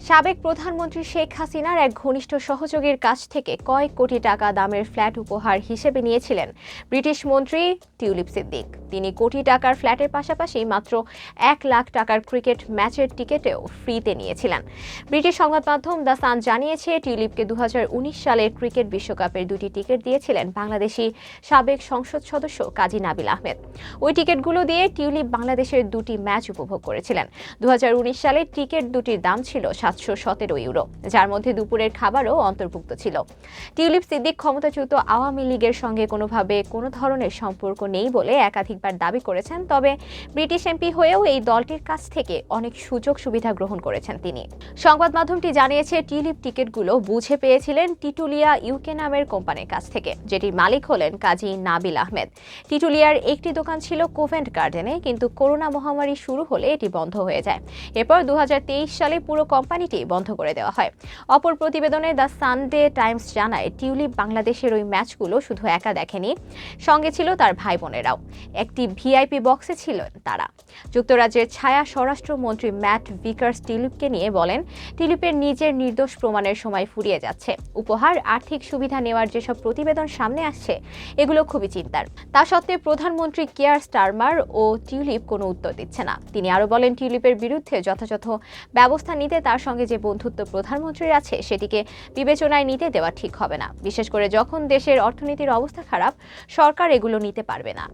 সাবেক প্রধানমন্ত্রী শেখ হাসিনার এক ঘনিষ্ঠ সহযোগীর কাছ থেকে কয়েক কোটি টাকা দামের ফ্ল্যাট উপহার হিসেবে নিয়েছিলেন ব্রিটিশ মন্ত্রী টিউলিপ সিদ্দিক। তিনি কোটি টাকার ফ্ল্যাটের পাশাপাশি মাত্র 1 লাখ টাকার ক্রিকেট ম্যাচের টিকিটও ফ্রিতে নিয়েছিলেন। ব্রিটিশ সংবাদ মাধ্যম দ্য সান জানিয়েছে, টিউলিপকে 2019 সালের ক্রিকেট বিশ্বকাপের 2টি টিকিট দিয়েছিলেন বাংলাদেশি সাবেক সংসদ সদস্য কাজী নাবিল আহমেদ। ওই টিকিটগুলো দিয়ে টিউলিপ বাংলাদেশের 2টি ম্যাচ উপভোগ করেছিলেন। 2019 সালে টিকিট দুটির দাম ছিল 717 ইউরো, যার মধ্যে দুপুরের খাবারও অন্তর্ভুক্ত ছিল। টিউলিপ সিদ্দিক ক্ষমতাচ্যুত আওয়ামী লীগের সঙ্গে কোনোভাবে কোনো ধরনের সম্পর্ক নেই বলে একাধিকবার দাবি করেছেন। তবে ব্রিটিশ এমপি হয়েও এই দলটির কাছ থেকে অনেক সুযোগ সুবিধা গ্রহণ করেছেন তিনি। সংবাদ মাধ্যমটি জানিয়েছে, টিউলিপ টিকিটগুলো বুঝে পেয়েছিলেন টিটুলিয়া ইউকে নামের কোম্পানির কাছ থেকে, যেটির মালিক হলেন কাজী নাবিল আহমেদ। টিটুলিয়ার একটি দোকান ছিল কোভেন্ট গার্ডেনে, কিন্তু করোনা মহামারী শুরু হলে এটি বন্ধ হয়ে যায়। এরপর 2023 সালে পুরো কোম্পানিটি বন্ধ করে দেওয়া হয়। অপর প্রতিবেদনে দ্য সানডে টাইমস জানায়, টিউলিপ বাংলাদেশের ওই ম্যাচগুলো শুধু একা দেখেনি, সঙ্গে ছিল তার ভাই বোনেরাও। একটি ভিআইপি বক্সে ছিলেন তারা। যুক্তরাজ্যের ছায়া স্বরাষ্ট্রমন্ত্রী ম্যাট ভিকার্স টিউলিপকে নিয়ে বলেন, টিউলিপের নিজের নির্দোষ প্রমাণের সময় ফুরিয়ে যাচ্ছে। উপহার, আর্থিক সুবিধা নেওয়ার যেসব প্রতিবেদন সামনে আসছে, এগুলো খুবই চিন্তার। তা সত্ত্বেও প্রধানমন্ত্রী কিয়ার স্টারমার ও টিউলিপ কোনো উত্তর দিচ্ছে না। তিনি আরও বলেন, টিউলিপের বিরুদ্ধে যথাযথ ব্যবস্থা নিতে তার সঙ্গে যে বন্ধুত্ব প্রধানমন্ত্রীর আছে, সেটিকে বিবেচনায় নিতে দেওয়া ঠিক হবে না। বিশেষ করে যখন দেশের অর্থনীতির অবস্থা খারাপ, সরকার এগুলো নিতে পারবে না।